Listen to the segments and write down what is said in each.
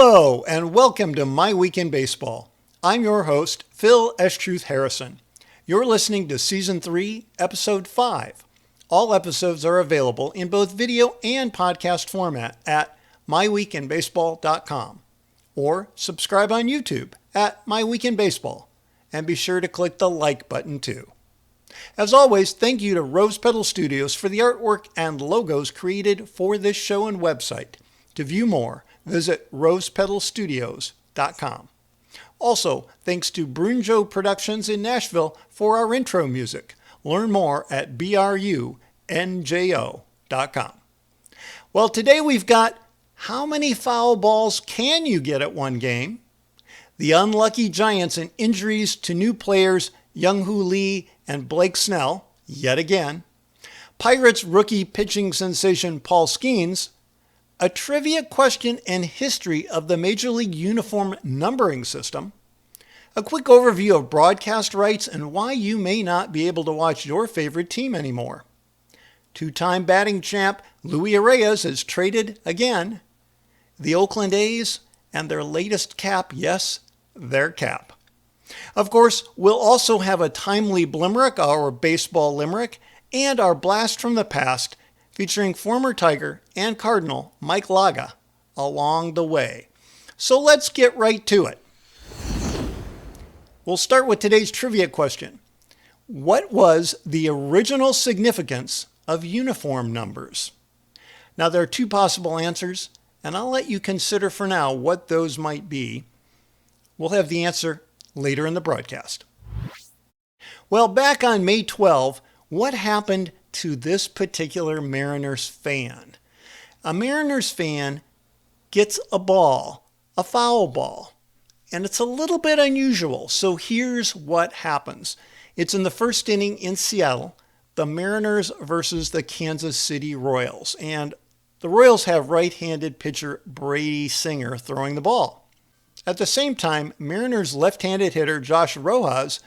Hello, and welcome to My Week in Baseball. I'm your host, Phil S-Truth Harrison. You're listening to Season 3, Episode 5. All episodes are available in both video and podcast format at myweekinbaseball.com or subscribe on YouTube at My Week in Baseball, and be sure to click the like button too. As always, thank you to Rose Petal Studios for the artwork and logos created for this show and website. To view more, visit rosepetalstudios.com. Also, thanks to Brunjo Productions in Nashville for our intro music. Learn more at brunjo.com. Well, today we've got how many foul balls can you get at one game? The unlucky Giants and injuries to new players Jung Hoo Lee and Blake Snell, yet again. Pirates rookie pitching sensation Paul Skenes. A trivia question and history of the Major League uniform numbering system. A quick overview of broadcast rights and why you may not be able to watch your favorite team anymore. Two-time batting champ Luis Arraez has traded again. The Oakland A's and their latest cap, yes, their cap. Of course, we'll also have a timely Blimerick, our baseball limerick, and our blast from the past featuring former Tiger and Cardinal Mike Laga along the way. So let's get right to it. We'll start with today's trivia question. What was the original significance of uniform numbers? Now, there are two possible answers, and I'll let you consider for now what those might be. We'll have the answer later in the broadcast. Well, back on May 12, what happened to this particular Mariners fan? A Mariners fan gets a ball, a foul ball, and it's a little bit unusual. So here's what happens. It's in the first inning in Seattle, the Mariners versus the Kansas City Royals. And the Royals have right-handed pitcher Brady Singer throwing the ball. At the same time, Mariners left-handed hitter Josh Rojas,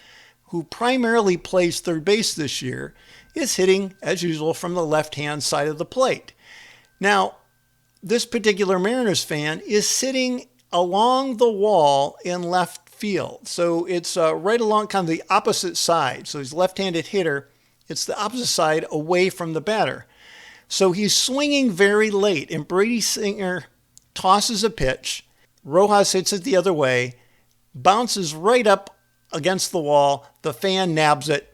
who primarily plays third base this year, is hitting, as usual, from the left-hand side of the plate. Now, this particular Mariners fan is sitting along the wall in left field. So it's right along kind of the opposite side. So he's a left-handed hitter. It's the opposite side away from the batter. So he's swinging very late, and Brady Singer tosses a pitch. Rojas hits it the other way, bounces right up against the wall. The fan nabs it,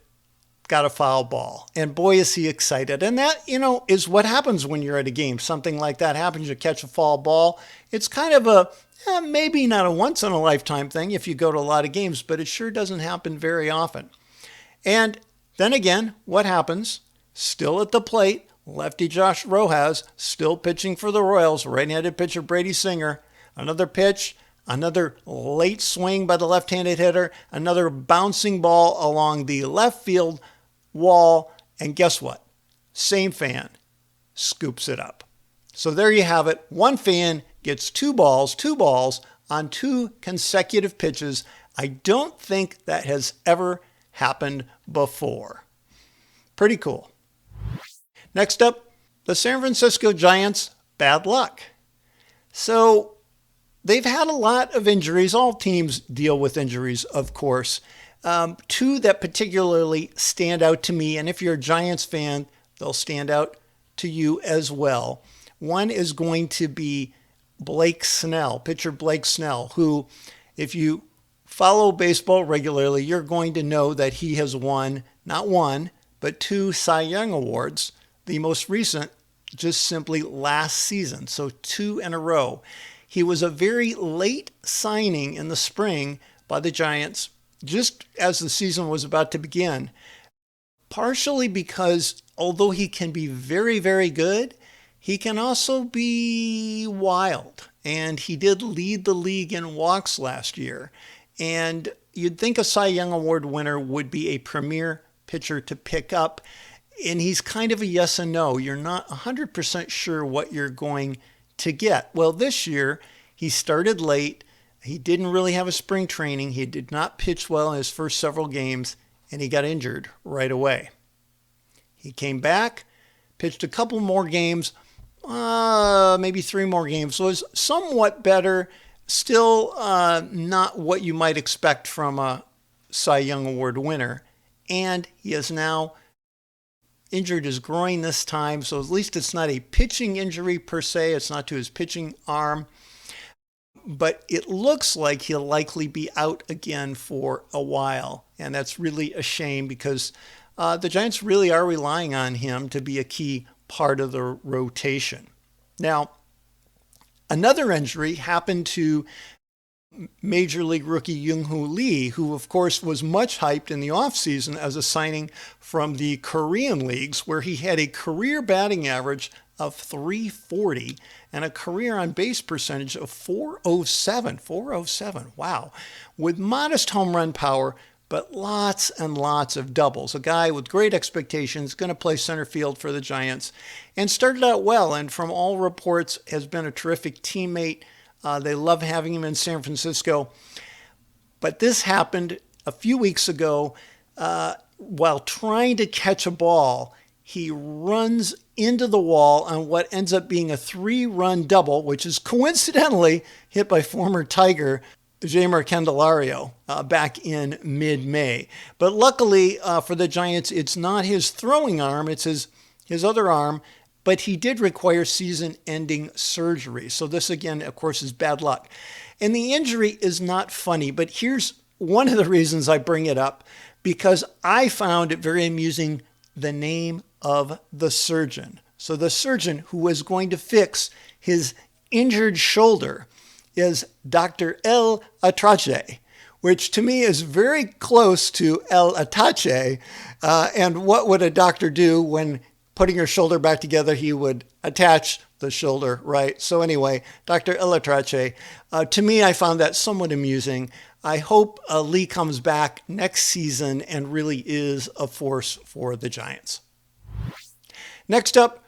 got a foul ball. And boy, is he excited. And that, is what happens when you're at a game. Something like that happens, you catch a foul ball. It's kind of a, maybe not a once-in-a-lifetime thing if you go to a lot of games, but it sure doesn't happen very often. And then again, what happens? Still at the plate, lefty Josh Rojas, still pitching for the Royals, right-handed pitcher Brady Singer. Another pitch, another late swing by the left-handed hitter, another bouncing ball along the left field wall, and guess what? Same fan scoops it up. So there you have it. One fan gets two balls on two consecutive pitches. I don't think that has ever happened before. Pretty cool. Next up, the San Francisco Giants, bad luck. So they've had a lot of injuries. All teams deal with injuries, of course. Two that particularly stand out to me, and if you're a Giants fan, they'll stand out to you as well. One is going to be Blake Snell, pitcher Blake Snell, who, if you follow baseball regularly, you're going to know that he has won not one, but two Cy Young Awards. The most recent just simply last season, so two in a row. He was a very late signing in the spring by the Giants, just as the season was about to begin, partially because although he can be very, very good, he can also be wild. And he did lead the league in walks last year. And you'd think a Cy Young Award winner would be a premier pitcher to pick up. And he's kind of a yes and no. You're not 100% sure what you're going to get. Well, this year, he started late. He didn't really have a spring training. He did not pitch well in his first several games, and he got injured right away. He came back, pitched a couple more games, maybe 3 more games. So it was somewhat better, Still not what you might expect from a Cy Young Award winner. And he has now injured his groin this time, so at least it's not a pitching injury per se. It's not to his pitching arm. But it looks like he'll likely be out again for a while. And that's really a shame because the Giants really are relying on him to be a key part of the rotation. Now, another injury happened to Major League rookie Jung Hoo Lee, who of course was much hyped in the offseason as a signing from the Korean leagues, where he had a career batting average of .340 and a career on base percentage of .407. Wow. With modest home run power, but lots and lots of doubles. A guy with great expectations, going to play center field for the Giants, and started out well, and from all reports has been a terrific teammate. They love having him in San Francisco. But this happened a few weeks ago. While trying to catch a ball, he runs into the wall on what ends up being a 3-run double, which is coincidentally hit by former Tiger Jeimer Candelario back in mid-May. But luckily for the Giants, it's not his throwing arm, it's his other arm. But he did require season-ending surgery. So this, again, of course, is bad luck. And the injury is not funny, but here's one of the reasons I bring it up, because I found it very amusing, the name of the surgeon. So the surgeon who was going to fix his injured shoulder is Dr. El Atrache, which to me is very close to El Atache. And what would a doctor do when putting your shoulder back together? He would attach the shoulder, right? So anyway, Dr. El Atrache, to me, I found that somewhat amusing. I hope Lee comes back next season and really is a force for the Giants. Next up,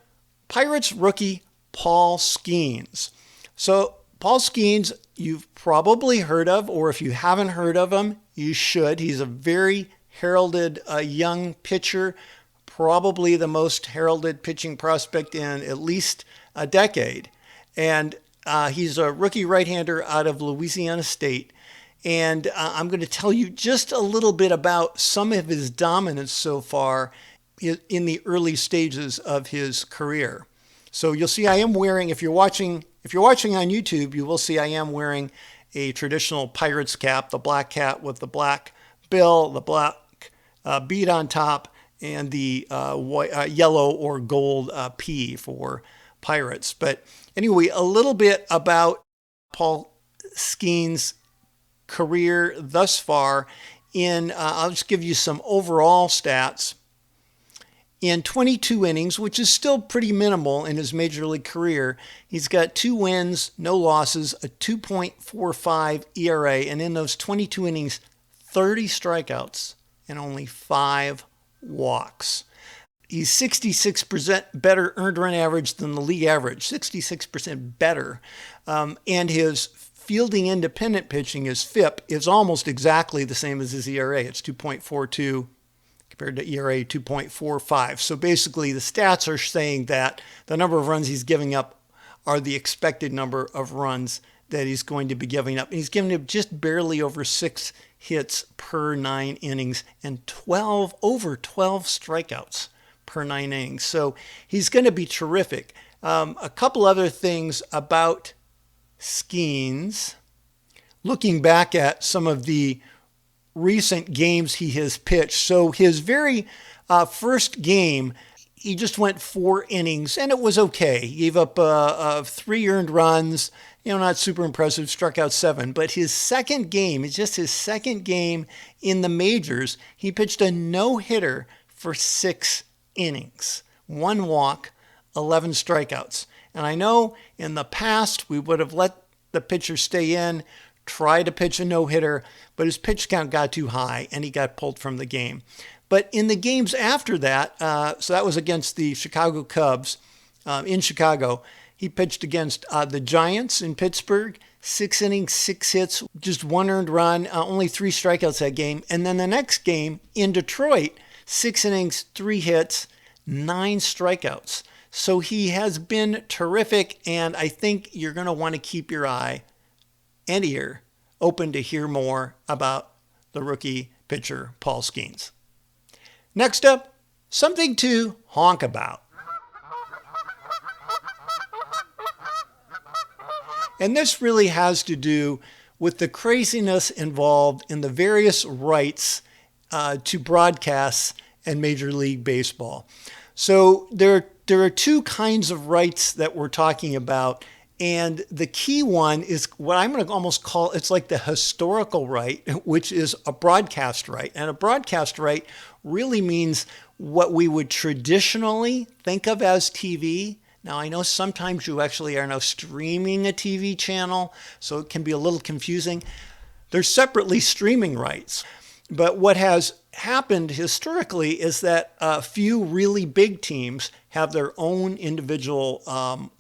Pirates rookie Paul Skenes. So Paul Skenes, you've probably heard of, or if you haven't heard of him, you should. He's a very heralded young pitcher, probably the most heralded pitching prospect in at least a decade. And he's a rookie right-hander out of Louisiana State. And I'm going to tell you just a little bit about some of his dominance so far in the early stages of his career. So you'll see I am wearing, if you're watching on YouTube, you will see I am wearing a traditional Pirates cap, the black cap with the black bill, the black bead on top, and the yellow or gold P for Pirates. But anyway, a little bit about Paul Skenes' career thus far. I'll just give you some overall stats. In 22 innings, which is still pretty minimal in his major league career, he's got 2 wins, no losses, a 2.45 ERA, and in those 22 innings, 30 strikeouts and only 5 walks. He's 66% better earned run average than the league average, 66% better. And his fielding independent pitching, his FIP, is almost exactly the same as his ERA. It's 2.42 compared to ERA 2.45. So basically the stats are saying that the number of runs he's giving up are the expected number of runs that he's going to be giving up. And he's giving up just barely over 6 hits per 9 innings and over 12 strikeouts per 9 innings. So he's going to be terrific. A couple other things about Skenes. Looking back at some of the recent games he has pitched. So his very first game, he just went 4 innings and it was okay. He gave up 3 earned runs, not super impressive, struck out 7. But his second game, it's just his second game in the majors, he pitched a no-hitter for 6 innings, 1 walk, 11 strikeouts. And I know in the past we would have let the pitcher stay in, try to pitch a no-hitter, but his pitch count got too high and he got pulled from the game. But in the games after that, so that was against the Chicago Cubs in Chicago, he pitched against the Giants in Pittsburgh, 6 innings, 6 hits, just 1 earned run, only 3 strikeouts that game. And then the next game in Detroit, 6 innings, 3 hits, 9 strikeouts. So he has been terrific, and I think you're going to want to keep your eye and ear open to hear more about the rookie pitcher, Paul Skenes. Next up, something to honk about. And this really has to do with the craziness involved in the various rights to broadcasts in Major League Baseball. So there are two kinds of rights that we're talking about. And the key one is what I'm going to almost call, it's like the historical right, which is a broadcast right. And a broadcast right really means what we would traditionally think of as TV. Now, I know sometimes you actually are now streaming a TV channel, so it can be a little confusing. There's separately streaming rights. But what has happened historically is that a few really big teams have their own individual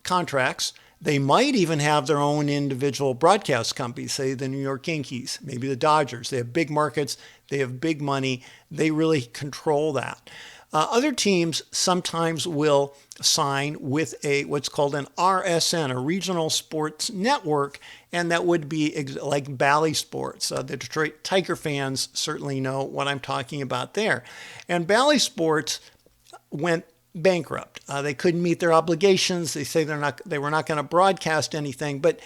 contracts. They might even have their own individual broadcast companies, say the New York Yankees, maybe the Dodgers. They have big markets. They have big money. They really control that. Other teams sometimes will sign with what's called an RSN, a regional sports network, and that would be like Bally Sports. The Detroit Tiger fans certainly know what I'm talking about there. And Bally Sports went bankrupt. They couldn't meet their obligations. They say they were not going to broadcast anything, but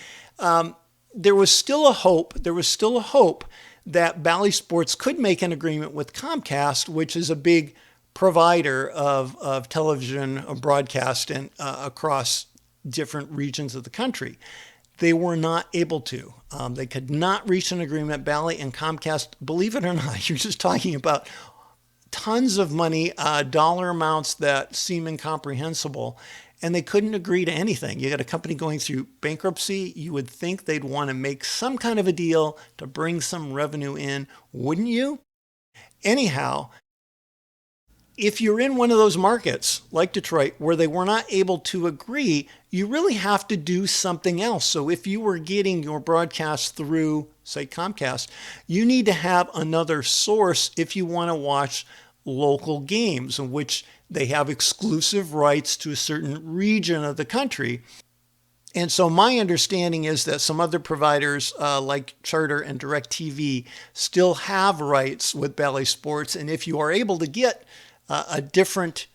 there was still a hope. There was still a hope that Bally Sports could make an agreement with Comcast, which is a big provider of television broadcast and across different regions of the country. They were not able to. They could not reach an agreement. Bally and Comcast, believe it or not, you're just talking about tons of money, dollar amounts that seem incomprehensible, and they couldn't agree to anything. You got a company going through bankruptcy. You would think they'd want to make some kind of a deal to bring some revenue in, wouldn't you? Anyhow, if you're in one of those markets like Detroit where they were not able to agree, you really have to do something else. So if you were getting your broadcast through, say, Comcast, you need to have another source if you want to watch local games in which they have exclusive rights to a certain region of the country. And so my understanding is that some other providers like Charter and DirecTV still have rights with Bally Sports. And if you are able to get a different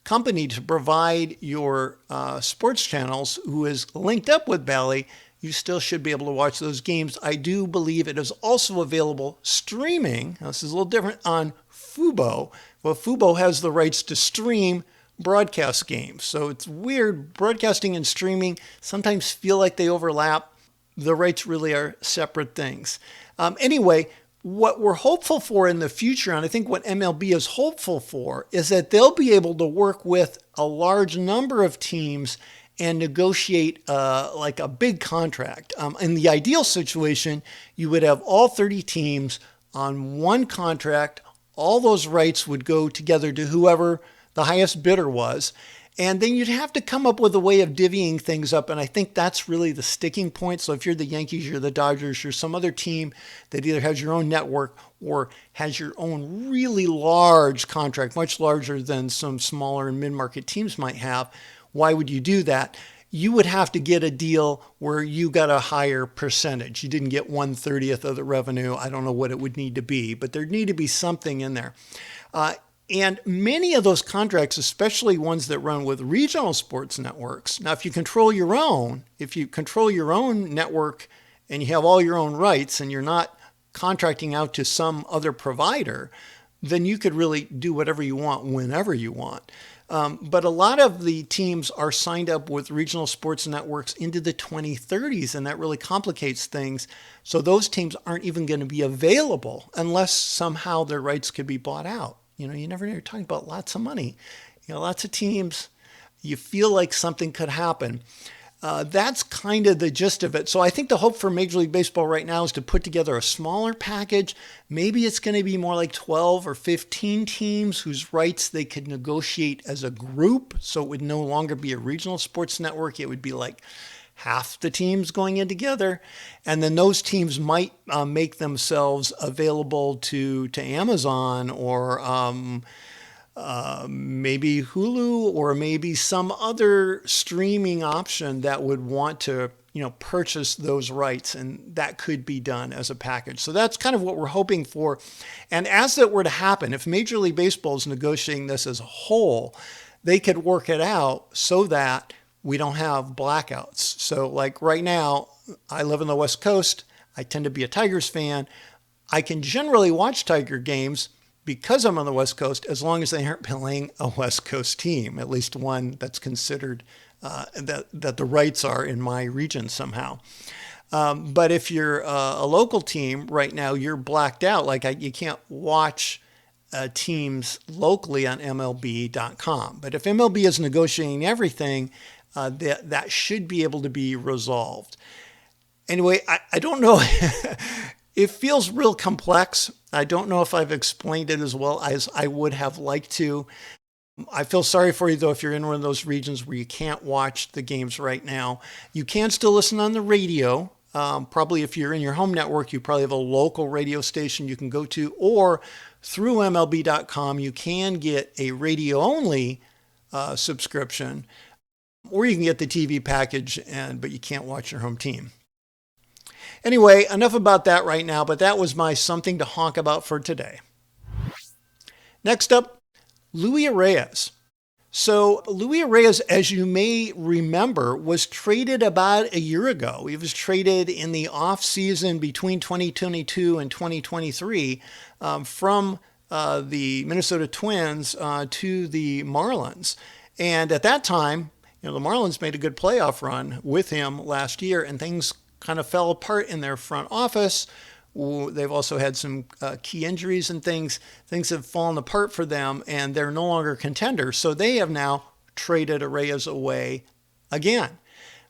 company to provide your sports channels who is linked up with Bally, you still should be able to watch those games. I do believe it is also available streaming. Now, this is a little different on Fubo. Well, Fubo has the rights to stream broadcast games. So it's weird. Broadcasting and streaming sometimes feel like they overlap. The rights really are separate things. Anyway, what we're hopeful for in the future, and I think what MLB is hopeful for, is that they'll be able to work with a large number of teams and negotiate like a big contract. In the ideal situation, you would have all 30 teams on one contract. All those rights would go together to whoever the highest bidder was. And then you'd have to come up with a way of divvying things up. And I think that's really the sticking point. So if you're the Yankees, you're the Dodgers, you're some other team that either has your own network or has your own really large contract, much larger than some smaller and mid-market teams might have, why would you do that? You would have to get a deal where you got a higher percentage. You didn't get 1/30 of the revenue. I don't know what it would need to be, but there'd need to be something in there. And many of those contracts, especially ones that run with regional sports networks. Now, if you control your own network and you have all your own rights and you're not contracting out to some other provider, then you could really do whatever you want whenever you want. But a lot of the teams are signed up with regional sports networks into the 2030s, and that really complicates things. So those teams aren't even going to be available unless somehow their rights could be bought out. You know, you never know. You're talking about lots of money. You know, lots of teams. You feel like something could happen. That's kind of the gist of it. So I think the hope for Major League Baseball right now is to put together a smaller package. Maybe it's going to be more like 12 or 15 teams whose rights they could negotiate as a group. So it would no longer be a regional sports network. It would be like half the teams going in together. And then those teams might make themselves available to Amazon or maybe Hulu or maybe some other streaming option that would want to, purchase those rights, and that could be done as a package. So that's kind of what we're hoping for. And as that were to happen, if Major League Baseball is negotiating this as a whole, they could work it out so that we don't have blackouts. So like right now, I live on the West Coast. I tend to be a Tigers fan. I can generally watch Tiger games because I'm on the West Coast, as long as they aren't playing a West Coast team, at least one that's considered that the rights are in my region somehow. But if you're a local team right now, you're blacked out. Like you can't watch teams locally on MLB.com. But if MLB is negotiating everything, that should be able to be resolved. Anyway, I don't know. It feels real complex. I don't know if I've explained it as well as I would have liked to. I feel sorry for you, though, if you're in one of those regions where you can't watch the games right now. You can still listen on the radio. Probably if you're in your home network, you probably have a local radio station you can go to, or through MLB.com, you can get a radio-only subscription, or you can get the TV package, but you can't watch your home team. Anyway, enough about that right now, but that was my something to honk about for today. Next up, Luis Arraez. So Luis Arraez, as you may remember, was traded about a year ago. He was traded in the off season between 2022 and 2023 from the Minnesota Twins to the Marlins. And at that time, the Marlins made a good playoff run with him last year, and things kind of fell apart in their front office. They've also had some key injuries and things. Things have fallen apart for them, and they're no longer contenders. So they have now traded Arraez away again.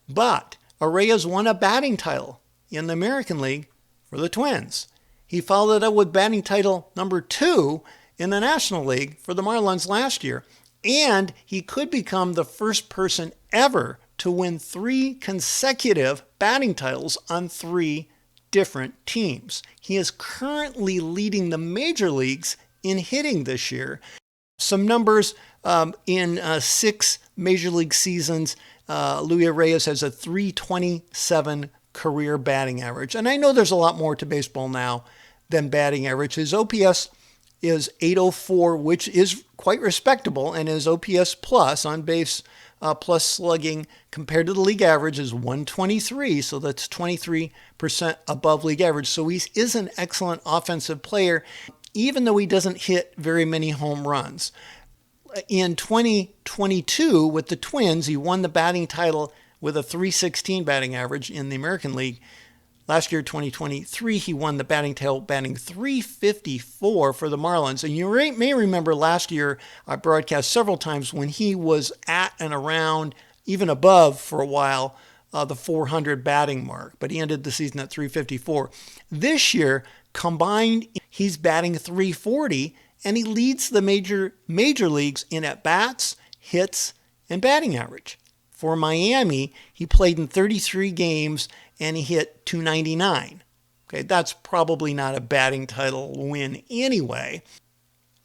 But Arraez won a batting title in the American League for the Twins. He followed it up with batting title number 2 in the National League for the Marlins last year. And he could become the first person ever to win 3 consecutive batting titles on 3 different teams. He is currently leading the major leagues in hitting this year. Some numbers in 6 major league seasons, Luis Arraez has a .327 career batting average. And I know there's a lot more to baseball now than batting average. His OPS is .804, which is quite respectable, and his OPS plus, on base plus slugging, compared to the league average, is .123, so that's 23% above league average. So he is an excellent offensive player, even though he doesn't hit very many home runs. In 2022, with the Twins, he won the batting title with a .316 batting average in the American League. Last year, 2023, he won the batting title, batting .354 for the Marlins. And you may remember last year, I broadcast several times when he was at and around, even above for a while, the 400 batting mark. But he ended the season at .354. This year, combined, he's batting .340, and he leads the major leagues in at-bats, hits, and batting average. For Miami, he played in 33 games, and he hit .299. Okay, that's probably not a batting title win anyway.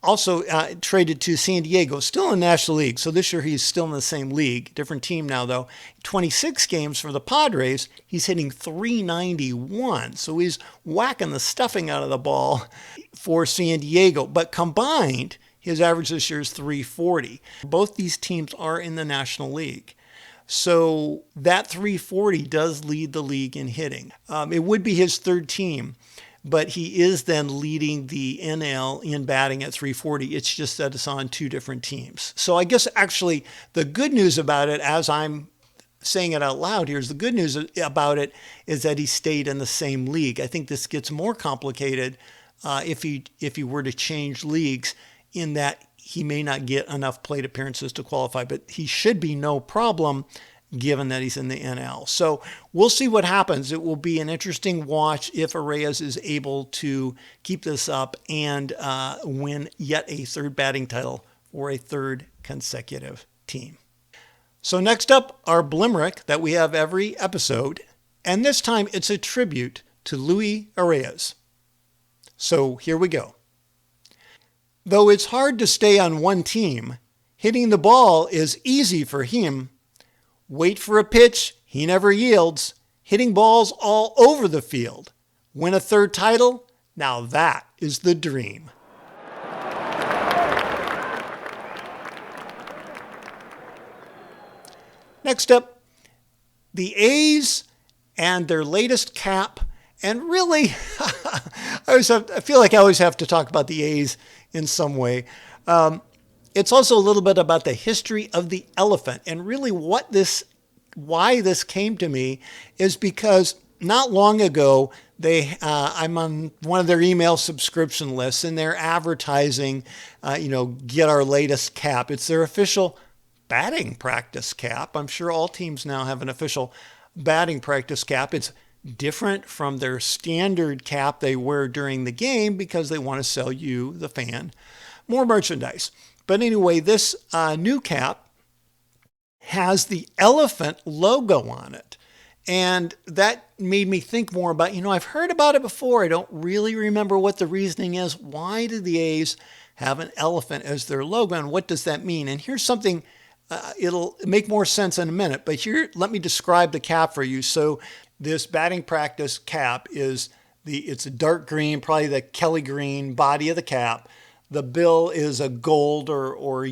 Also traded to San Diego, still in the National League. So this year he's still in the same league. Different team now, though. 26 games for the Padres. He's hitting .391. So he's whacking the stuffing out of the ball for San Diego. But combined, his average this year is .340. Both these teams are in the National League. So that .340 does lead the league in hitting. It would be his third team, but he is then leading the NL in batting at .340. It's just that it's on 2 different teams. So I guess actually the good news about it, as I'm saying it out loud here, is the good news about it is that he stayed in the same league. I think this gets more complicated if he were to change leagues, in that he may not get enough plate appearances to qualify, but he should be no problem given that he's in the NL. So we'll see what happens. It will be an interesting watch if Arraez is able to keep this up and win yet a 3rd batting title for a 3rd consecutive team. So next up, our Blimerick that we have every episode, and this time it's a tribute to Luis Arraez. So here we go. Though it's hard to stay on one team, hitting the ball is easy for him. Wait for a pitch, he never yields. hitting balls all over the field. Win a third title? Now that is the dream. Next up, the A's and their latest cap. And really, I feel like I always have to talk about the A's in some way. It's also a little bit about the history of the elephant. And really why this came to me is because not long ago, I'm on one of their email subscription lists, and they're advertising, get our latest cap. It's their official batting practice cap. I'm sure all teams now have an official batting practice cap. It's different from their standard cap they wear during the game because they want to sell you, the fan, more merchandise. But anyway, this new cap has the elephant logo on it. And that made me think more about, I've heard about it before. I don't really remember what the reasoning is. Why do the A's have an elephant as their logo, and what does that mean? And here's something, it'll make more sense in a minute, but here, let me describe the cap for you. So this batting practice cap it's a dark green, probably the Kelly green body of the cap. The bill is a gold or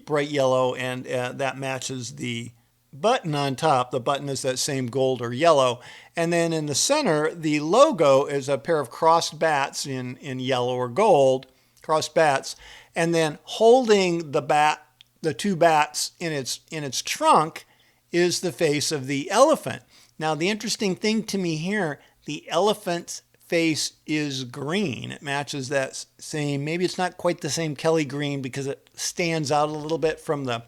bright yellow, and that matches the button on top. The button is that same gold or yellow. And then in the center, the logo is a pair of crossed bats in yellow or gold, crossed bats. And then holding the two bats in its trunk is the face of the elephant. Now, the interesting thing to me here, the elephant's face is green. It matches that same, maybe it's not quite the same Kelly green because it stands out a little bit from the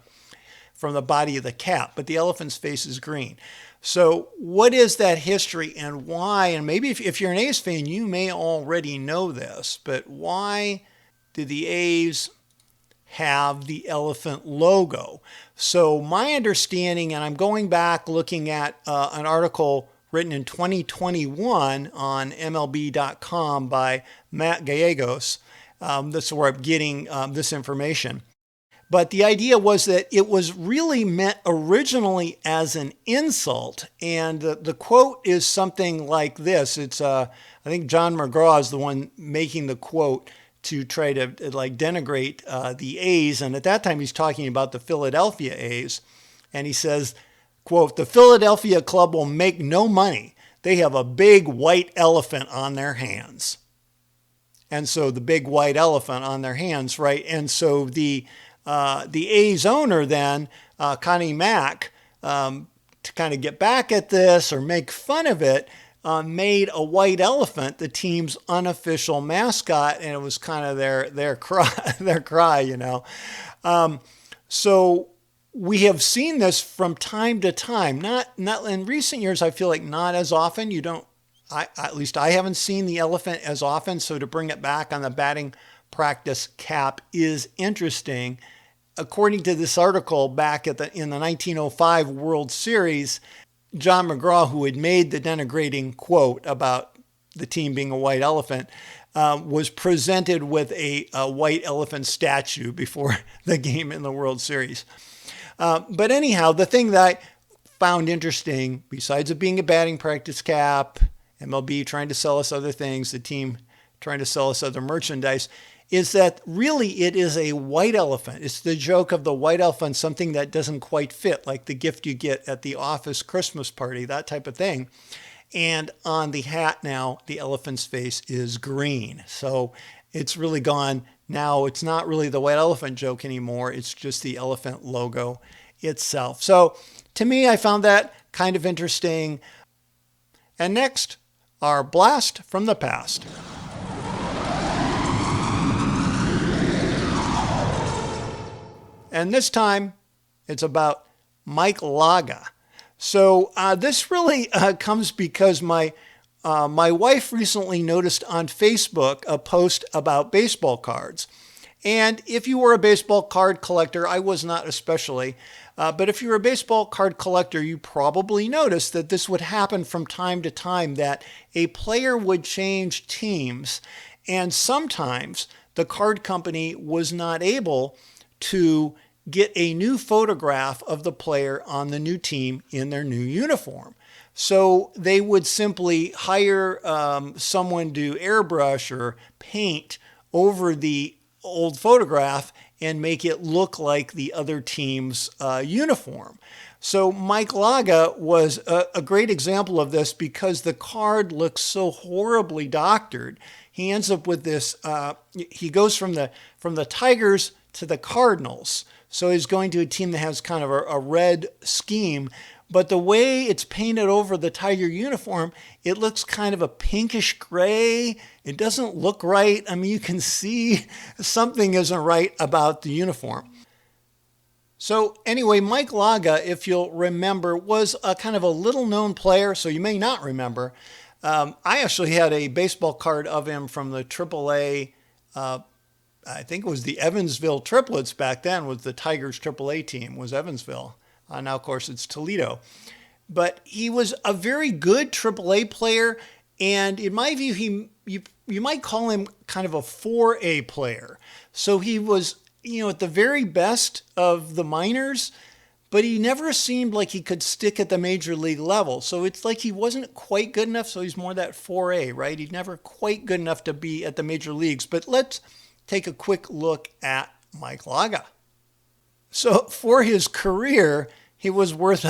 body of the cap, but the elephant's face is green. So what is that history and why? And maybe if you're an A's fan, you may already know this, but why do the A's have the elephant logo? So my understanding, and I'm going back looking at an article written in 2021 on MLB.com by Matt Gallegos. That's where I'm getting this information. But the idea was that it was really meant originally as an insult. And the quote is something like this. It's, I think John McGraw is the one making the quote to try to denigrate the A's. And at that time, he's talking about the Philadelphia A's. And he says, quote, "The Philadelphia club will make no money. They have a big white elephant on their hands." And so the big white elephant on their hands, right? And so the A's owner then, Connie Mack, to kind of get back at this or make fun of it, made a white elephant the team's unofficial mascot, and it was kind of their cry, So we have seen this from time to time. Not in recent years. I feel like not as often. At least I haven't seen the elephant as often. So to bring it back on the batting practice cap is interesting. According to this article, back in the 1905 World Series, John McGraw, who had made the denigrating quote about the team being a white elephant, was presented with a white elephant statue before the game in the World Series. But anyhow, the thing that I found interesting, besides it being a batting practice cap, MLB trying to sell us other things, the team trying to sell us other merchandise, is that really it is a white elephant. It's the joke of the white elephant, something that doesn't quite fit, like the gift you get at the office Christmas party, that type of thing. And on the hat now, the elephant's face is green. So it's really gone. Now it's not really the white elephant joke anymore. It's just the elephant logo itself. So to me, I found that kind of interesting. And next, our blast from the past. And this time, it's about Mike Laga. So this really comes because my wife recently noticed on Facebook a post about baseball cards. And if you were a baseball card collector, I was not especially, but if you're a baseball card collector, you probably noticed that this would happen from time to time, that a player would change teams. And sometimes the card company was not able to get a new photograph of the player on the new team in their new uniform. So they would simply hire someone to airbrush or paint over the old photograph and make it look like the other team's uniform. So Mike Laga was a great example of this because the card looks so horribly doctored. He ends up with this, he goes from the Tigers to the Cardinals. So he's going to a team that has kind of a red scheme. But the way it's painted over the Tiger uniform, it looks kind of a pinkish gray. It doesn't look right. I mean, you can see something isn't right about the uniform. So anyway, Mike Laga, if you'll remember, was a kind of a little known player, so you may not remember. I actually had a baseball card of him from the AAA, I think it was the Evansville Triplets back then, was the Tigers AAA team, was Evansville. Now, of course, it's Toledo. But he was a very good AAA player, and in my view, you might call him kind of a 4A player. So he was, at the very best of the minors, but he never seemed like he could stick at the major league level. So it's like he wasn't quite good enough, so he's more that 4A, right? He's never quite good enough to be at the major leagues. But let's take a quick look at Mike Laga. So for his career, he was worth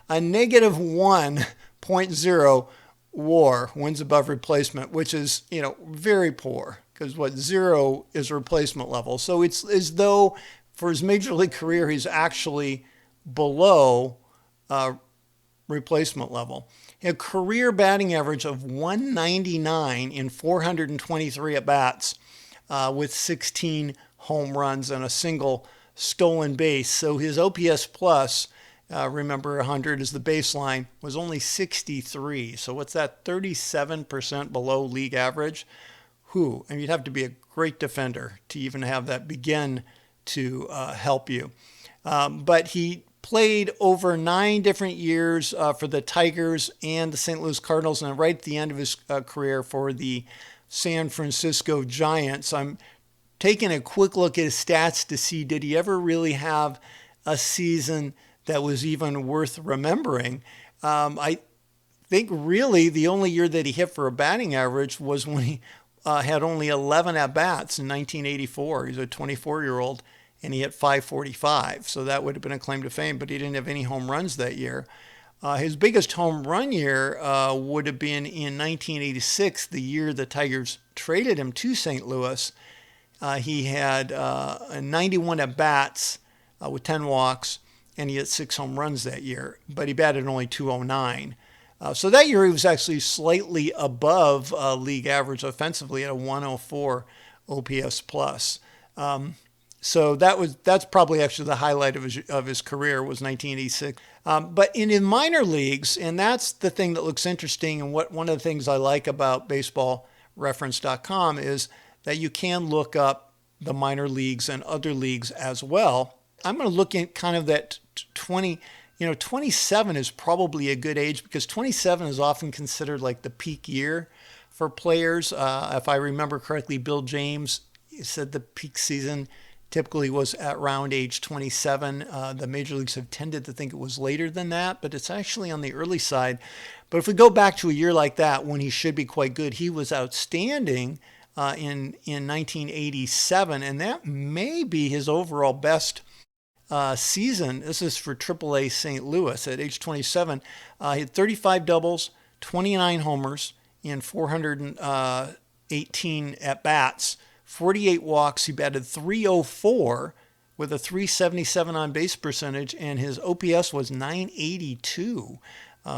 a negative 1.0 WAR, wins above replacement, which is, very poor because 0 is replacement level. So it's as though for his major league career, he's actually below replacement level. He had a career batting average of 199 in 423 at-bats with 16 home runs and a single stolen base. So his OPS plus, remember 100 is the baseline, was only 63. So what's that, 37% below league average? And you'd have to be a great defender to even have that begin to help you. But he played over 9 different years for the Tigers and the St. Louis Cardinals, and right at the end of his career for the San Francisco Giants. I'm taking a quick look at his stats to see, did he ever really have a season that was even worth remembering? I think really the only year that he hit for a batting average was when he had only 11 at-bats in 1984. He's a 24-year-old, and he hit 545. So that would have been a claim to fame, but he didn't have any home runs that year. His biggest home run year would have been in 1986, the year the Tigers traded him to St. Louis. He had 91 at-bats with 10 walks, and he hit 6 home runs that year, but he batted only 209. So that year he was actually slightly above league average offensively at a 104 OPS plus. So that's probably actually the highlight of his career was 1986. But in minor leagues, and that's the thing that looks interesting, and one of the things I like about baseballreference.com is that you can look up the minor leagues and other leagues as well. I'm going to look at kind of that 27 is probably a good age because 27 is often considered like the peak year for players. If I remember correctly, Bill James said the peak season typically was at around age 27. The major leagues have tended to think it was later than that, but it's actually on the early side. But if we go back to a year like that when he should be quite good, he was outstanding in 1987, and that may be his overall best season. This is for AAA St. Louis at age 27. He had 35 doubles, 29 homers in 418 at-bats, 48 walks. He batted .304 with a .377 on base percentage, and his OPS was .982,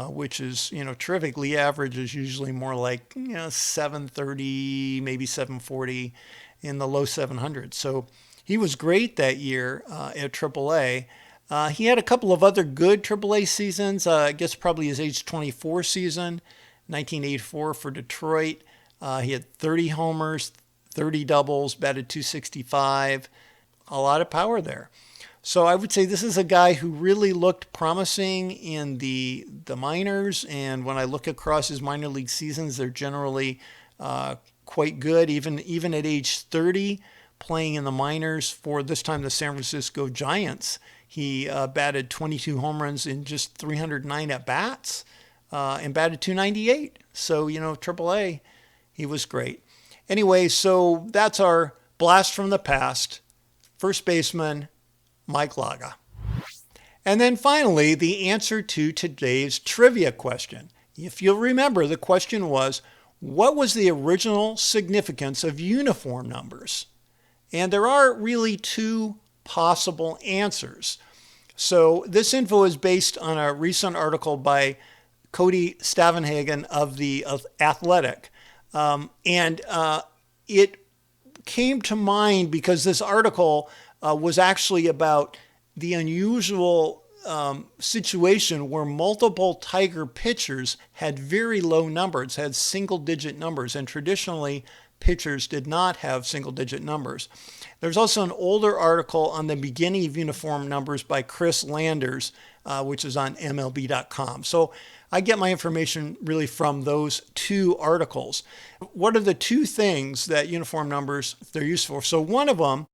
which is terrific. League average is usually more like 730, maybe 740, in the low 700s. So he was great that year at AAA. He had a couple of other good AAA seasons. I guess probably his age 24 season, 1984 for Detroit. He had 30 homers, 30 doubles, batted .265. A lot of power there. So I would say this is a guy who really looked promising in the minors. And when I look across his minor league seasons, they're generally quite good, even at age 30. Playing in the minors for this time the San Francisco Giants. He batted 22 home runs in just 309 at-bats. and batted .298. So, AAA, he was great. Anyway, so that's our blast from the past. First baseman, Mike Laga. And then finally, the answer to today's trivia question. If you'll remember, the question was, what was the original significance of uniform numbers? And there are really two possible answers. So this info is based on a recent article by Cody Stavenhagen of The Athletic. It came to mind because this article was actually about the unusual situation where multiple Tiger pitchers had very low numbers, had single-digit numbers, and traditionally pitchers did not have single-digit numbers. There's also an older article on the beginning of uniform numbers by Chris Landers, which is on MLB.com. So I get my information really from those two articles. What are the two things that uniform numbers they're used for? So one of them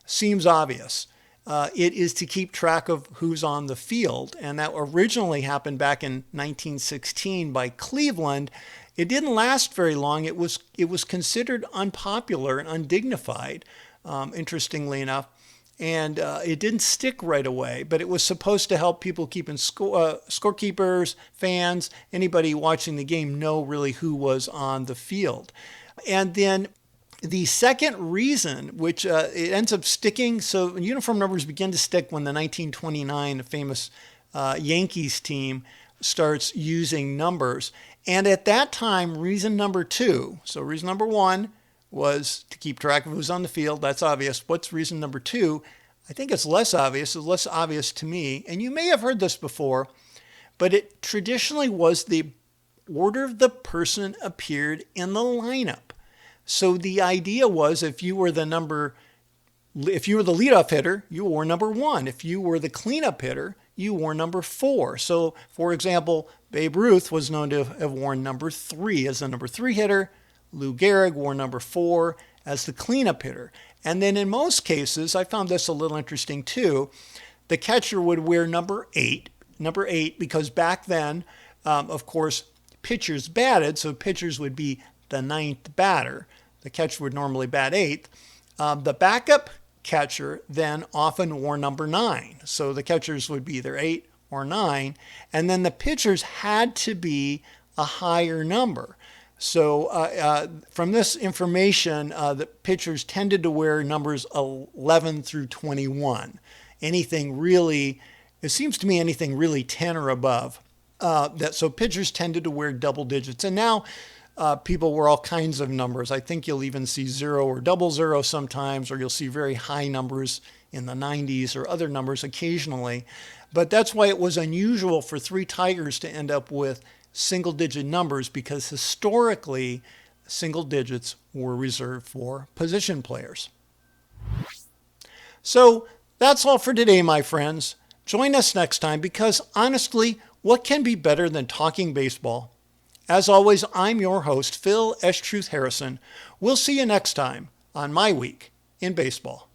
seems obvious. It is to keep track of who's on the field. And that originally happened back in 1916 by Cleveland. It didn't last very long. It was considered unpopular and undignified, interestingly enough. And it didn't stick right away, but it was supposed to help people keeping scorekeepers, fans, anybody watching the game know really who was on the field. And then the second reason, which it ends up sticking, so uniform numbers begin to stick when the 1929 famous Yankees team starts using numbers. And at that time, reason number two, so reason number one was to keep track of who's on the field. That's obvious. What's reason number two? I think it's less obvious. It's less obvious to me. And you may have heard this before, but it traditionally was the order of the person appeared in the lineup. So the idea was if you were the leadoff hitter, you wore number one. If you were the cleanup hitter, you wore number 4. So, for example, Babe Ruth was known to have worn number 3 as the number 3 hitter. Lou Gehrig wore number 4 as the cleanup hitter. And then in most cases, I found this a little interesting too, the catcher would wear number 8 because back then, of course, pitchers batted, so pitchers would be the 9th batter. The catcher would normally bat 8th. The backup catcher then often wore number 9. So the catchers would be either 8 or 9. And then the pitchers had to be a higher number. So from this information, the pitchers tended to wear numbers 11 through 21. Anything really, it seems to me anything really 10 or above. So pitchers tended to wear double digits. And now people wear all kinds of numbers. I think you'll even see 0 or 00 sometimes, or you'll see very high numbers in the 90s or other numbers occasionally. But that's why it was unusual for 3 Tigers to end up with single-digit numbers, because historically, single digits were reserved for position players. So that's all for today, my friends. Join us next time, because honestly, what can be better than talking baseball? As always, I'm your host, Phil S. Truth Harrison. We'll see you next time on My Week in Baseball.